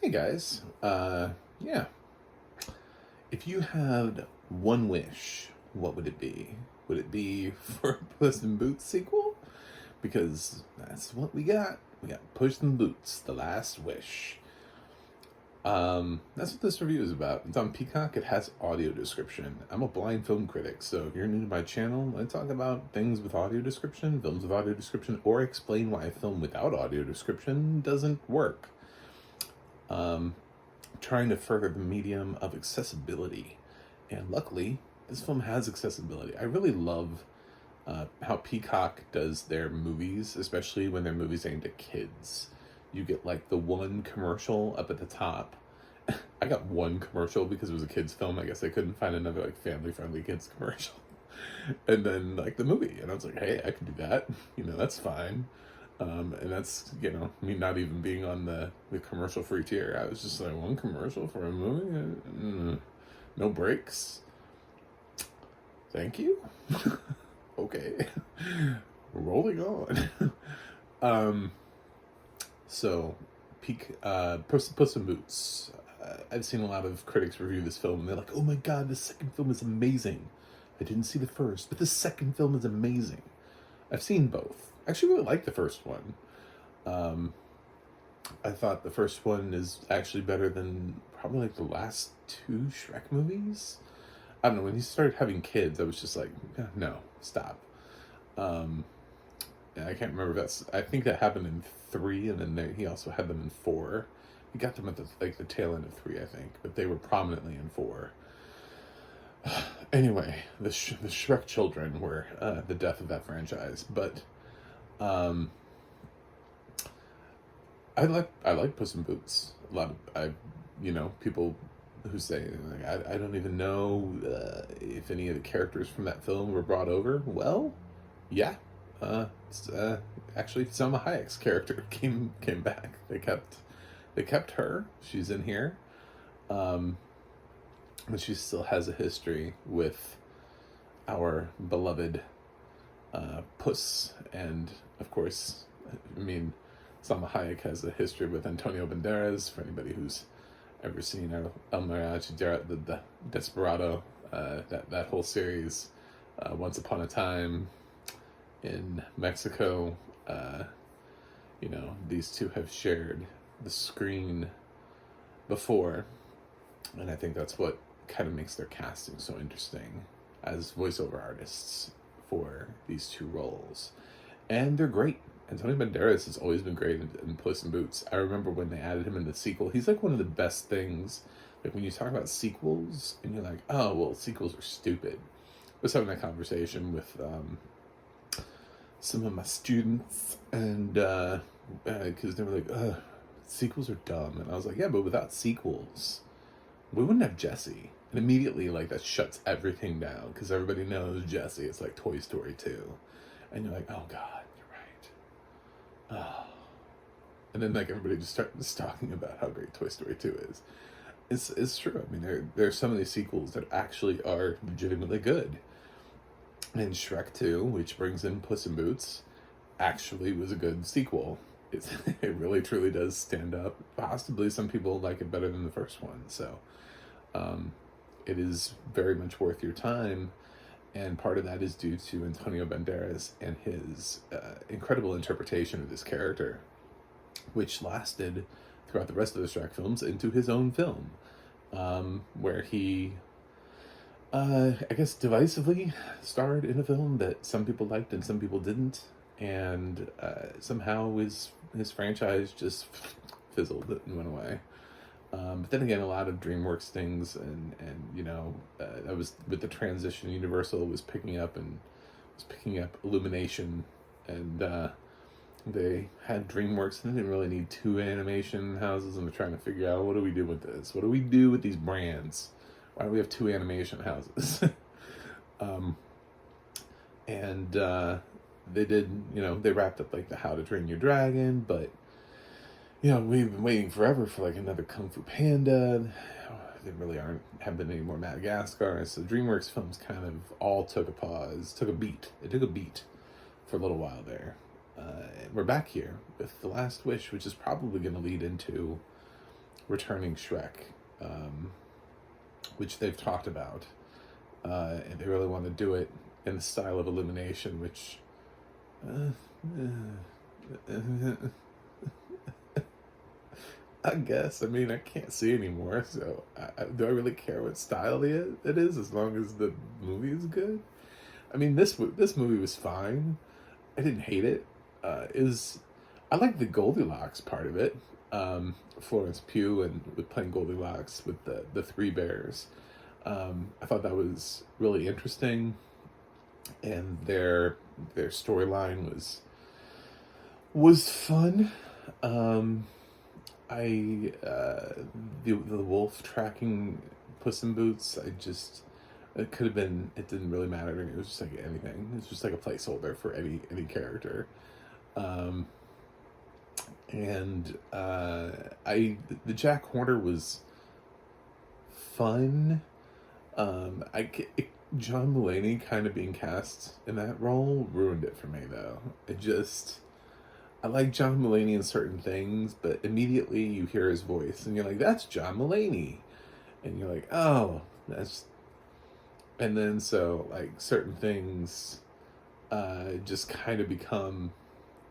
Hey guys, yeah. If you had one wish, what would it be? Would it be for a Puss in Boots sequel? Because that's what we got. We got Puss in Boots, The Last Wish. That's what this review is about. It's on Peacock. It has audio description. I'm a blind film critic, so if you're new to my channel, I talk about things with audio description, films with audio description, or explain why a film without audio description doesn't work. Trying to further the medium of accessibility. And luckily, this film has accessibility. I really love how Peacock does their movies, especially when they're movies aimed at kids. You get like the one commercial up at the top. I got one commercial because it was a kid's film. I guess I couldn't find another like family-friendly kids commercial. And then like the movie. And I was like, hey, I can do that. That's fine. And that's, me not even being on the commercial-free tier. I was just like, one commercial for a movie? No breaks? Thank you? Okay. Rolling on. So, Puss in Boots. I've seen a lot of critics review this film, and they're like, oh my god, the second film is amazing. I didn't see the first, but the second film is amazing. I've seen both. I actually really like the first one. I thought the first one is actually better than probably like the last two Shrek movies. I don't know, when he started having kids, I was just like, no, stop. I can't remember if I think that happened in 3, and then he also had them in 4. He got them at the tail end of 3, I think, but they were prominently in 4. Anyway, the Shrek children were the death of that franchise, but I like Puss in Boots. A lot of people who say like, I don't even know if any of the characters from that film were brought over. Well, yeah, actually Selma Hayek's character came back. They kept her. She's in here, but she still has a history with our beloved Puss, and of course, Salma Hayek has a history with Antonio Banderas. For anybody who's ever seen El Mariachi, the Desperado, that whole series, Once Upon a Time in Mexico, these two have shared the screen before, and I think that's what kind of makes their casting so interesting as voiceover artists for these two roles. And they're great. Antonio Banderas has always been great in Puss in Boots. I remember when they added him in the sequel. He's like one of the best things. Like when you talk about sequels and you're like, oh, well, sequels are stupid. I was having that conversation with some of my students, and because they were like, sequels are dumb. And I was like, yeah, but without sequels, we wouldn't have Jessie. And immediately, like, that shuts everything down because everybody knows Jessie. It's like Toy Story 2. And you're like, oh, God, you're right. Oh. And then, like, everybody just starts talking about how great Toy Story 2 is. It's true. I mean, there's some of these sequels that actually are legitimately good. And Shrek 2, which brings in Puss in Boots, actually was a good sequel. It really, truly does stand up. Possibly some people like it better than the first one. So, it is very much worth your time, and part of that is due to Antonio Banderas and his incredible interpretation of this character, which lasted throughout the rest of the Shrek films into his own film, where he, I guess, divisively starred in a film that some people liked and some people didn't, and somehow his franchise just fizzled and went away. But then again, a lot of DreamWorks things, and that was with the transition. Universal was picking up Illumination, and they had DreamWorks, and they didn't really need 2 animation houses. And they're trying to figure out, what do we do with this? What do we do with these brands? Why do we have 2 animation houses? They did, they wrapped up like the How to Train Your Dragon, but we've been waiting forever for like another Kung Fu Panda. There really haven't been any more Madagascar. So DreamWorks films kind of all took a pause, took a beat. It took a beat for a little while there. We're back here with The Last Wish, which is probably going to lead into returning Shrek, which they've talked about, and they really want to do it in the style of Illumination, which I guess. I mean, I can't see anymore, so do I really care what style it is as long as the movie is good? I mean, this movie was fine. I didn't hate it. I like the Goldilocks part of it. Florence Pugh and with playing Goldilocks with the three bears. I thought that was really interesting, and their storyline was fun. The wolf tracking Puss in Boots, it could have been, it didn't really matter to me. It was just like anything. It's just like a placeholder for any character. The Jack Horner was fun. John Mulaney kind of being cast in that role ruined it for me, though. I like John Mulaney in certain things, but immediately you hear his voice and you're like, that's John Mulaney. And you're like, oh, and then so like certain things just kind of become,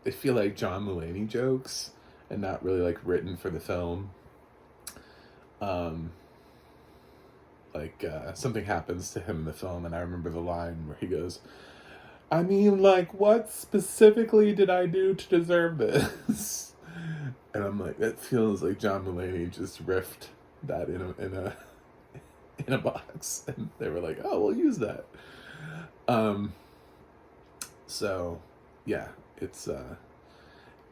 they feel like John Mulaney jokes and not really like written for the film. Something happens to him in the film, and I remember the line where he goes, I mean, like, what specifically did I do to deserve this? And I'm like, that feels like John Mulaney just riffed that in a box, and they were like, oh, we'll use that. So yeah, it's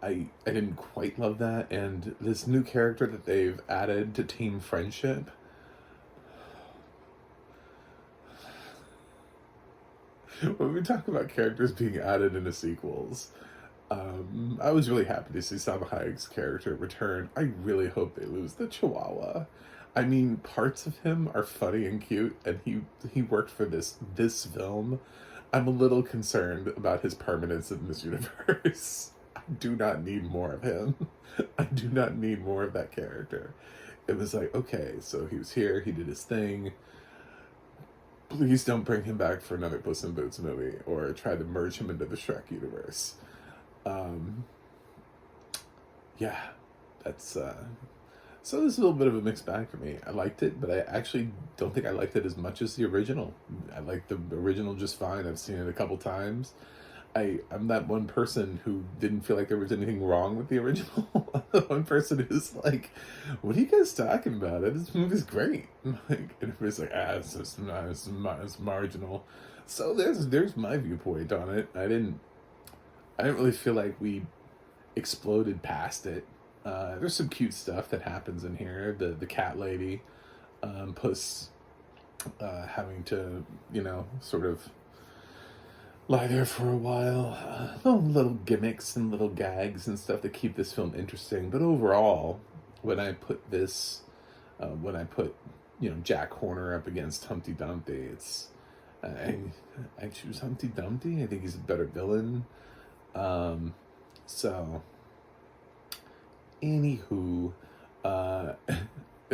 I didn't quite love that, and this new character that they've added to Team Friendship, when we talk about characters being added into sequels, I was really happy to see Salma Hayek's character return. I really hope they lose the Chihuahua. I mean, parts of him are funny and cute, and he worked for this film. I'm a little concerned about his permanence in this universe. I do not need more of him. I do not need more of that character. It was like, okay, so he was here, he did his thing. Please don't bring him back for another Puss in Boots movie or try to merge him into the Shrek universe. Yeah, that's so this is a little bit of a mixed bag for me. I liked it, but I actually don't think I liked it as much as the original. I liked the original just fine. I've seen it a couple times. I'm that one person who didn't feel like there was anything wrong with the original. One person who's like, what are you guys talking about? This movie's great. And everybody's like, it's marginal. So there's my viewpoint on it. I didn't really feel like we exploded past it. There's some cute stuff that happens in here. The cat lady, Puss, having to, sort of lie there for a while. Little gimmicks and little gags and stuff that keep this film interesting. But overall, when I put Jack Horner up against Humpty Dumpty, I choose Humpty Dumpty. I think he's a better villain. So, anywho, I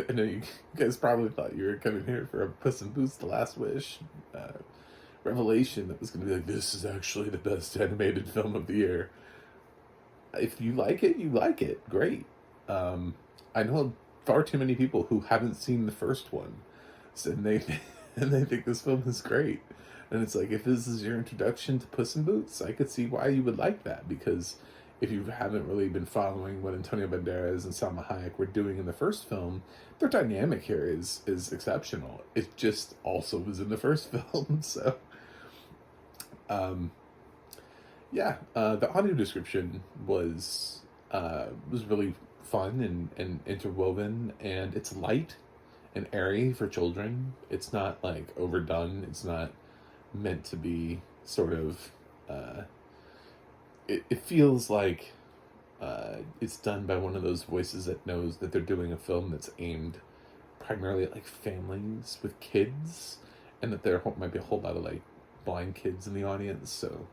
know you guys probably thought you were coming here for a Puss in Boots: The Last Wish revelation that was going to be like, this is actually the best animated film of the year. If you like it, you like it. Great. I know far too many people who haven't seen the first one, and they think this film is great. And it's like, if this is your introduction to Puss in Boots, I could see why you would like that, because if you haven't really been following what Antonio Banderas and Salma Hayek were doing in the first film, their dynamic here is exceptional. It just also was in the first film, so the audio description was really fun and interwoven, and it's light and airy for children. It's not like overdone. It's not meant to be sort of it feels like it's done by one of those voices that knows that they're doing a film that's aimed primarily at like families with kids, and that there might be a whole lot of like blind kids in the audience. So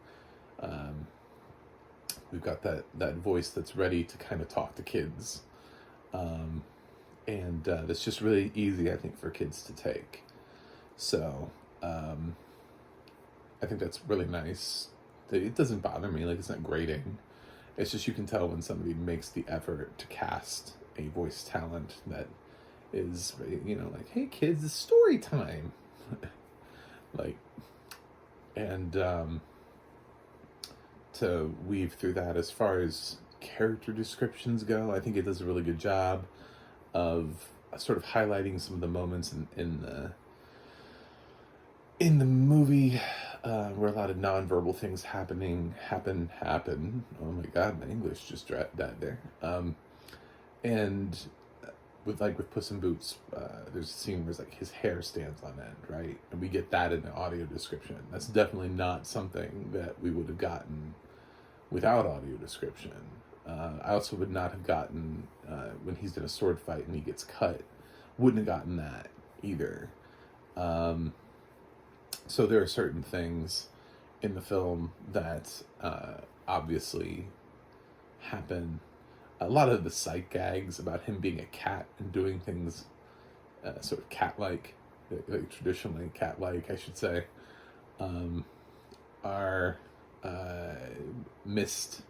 we've got that voice that's ready to kind of talk to kids, and that's just really easy, I think, for kids to take. So I think that's really nice. It doesn't bother me, like it's not grating. It's just you can tell when somebody makes the effort to cast a voice talent that is, like, hey kids, it's story time. Like, and to weave through that as far as character descriptions go, I think it does a really good job of sort of highlighting some of the moments in the movie where a lot of nonverbal things happen. Oh my god, my English just died there. And with Puss in Boots, there's a scene where like his hair stands on end, right? And we get that in the audio description. That's definitely not something that we would have gotten without audio description. I also would not have gotten, when he's in a sword fight and he gets cut, wouldn't have gotten that either. So there are certain things in the film that obviously happen. A lot of the sight gags about him being a cat and doing things sort of cat-like, like traditionally cat-like, I should say, are missed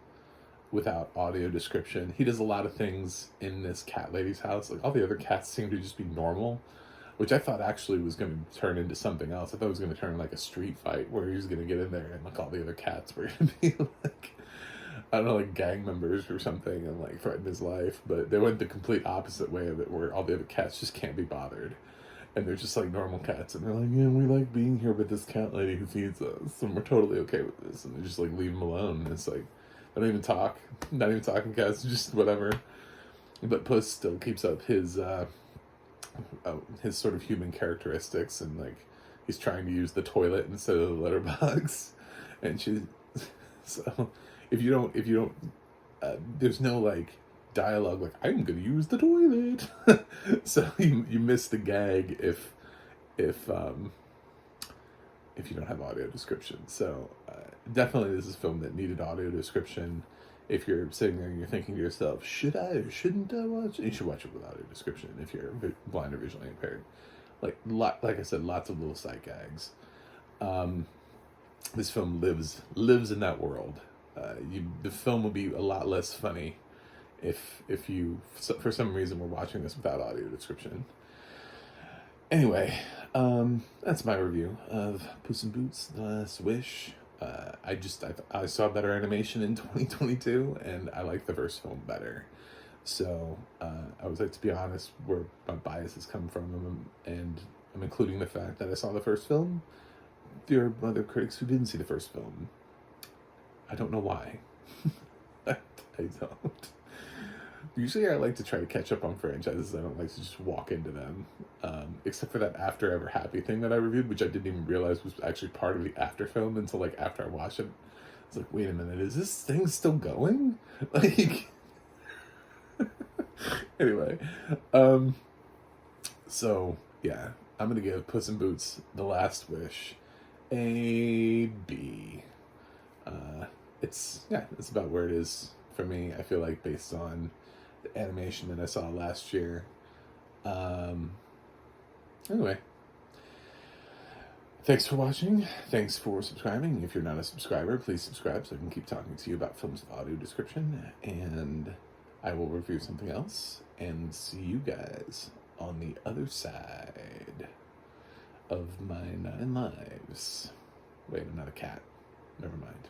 without audio description. He does a lot of things in this cat lady's house. Like, all the other cats seem to just be normal, which I thought actually was going to turn into something else. I thought it was going to turn like a street fight where he was going to get in there and like all the other cats were going to be like, I don't know, like gang members or something, and like threaten his life. But they went the complete opposite way of it, where all the other cats just can't be bothered, and they're just like normal cats, and they're like, yeah, we like being here with this cat lady who feeds us, and we're totally okay with this, and they just like leave them alone. And it's like, they don't even talk, not even talking cats, just whatever. But Puss still keeps up his sort of human characteristics, and like he's trying to use the toilet instead of the letterbox, and she's so if you don't there's no like dialogue like, I'm gonna use the toilet. So you miss the gag if you don't have audio description. So definitely this is a film that needed audio description. If you're sitting there and you're thinking to yourself, should I or shouldn't I watch it? You should watch it with audio description if you're blind or visually impaired. Like I said, lots of little sight gags. This film lives in that world. The film will be a lot less funny if you, for some reason, were watching this without audio description. Anyway, that's my review of Puss in Boots: The Last Wish. I saw better animation in 2022, and I like the first film better. So I would like to be honest where my biases come from, and I'm including the fact that I saw the first film. There are other critics who didn't see the first film. I don't know why. I don't. Usually I like to try to catch up on franchises. I don't like to just walk into them. Except for that After Ever Happy thing that I reviewed, which I didn't even realize was actually part of the after film until like after I watched it. I was like, wait a minute, is this thing still going? Like, anyway. So yeah, I'm gonna give Puss in Boots: The Last Wish a B. It's about where it is for me. I feel like based on the animation that I saw last year. Anyway, thanks for watching. Thanks for subscribing. If you're not a subscriber, please subscribe so I can keep talking to you about films with audio description. And I will review something else and see you guys on the other side of my 9 lives. Wait, I'm not a cat. Never mind.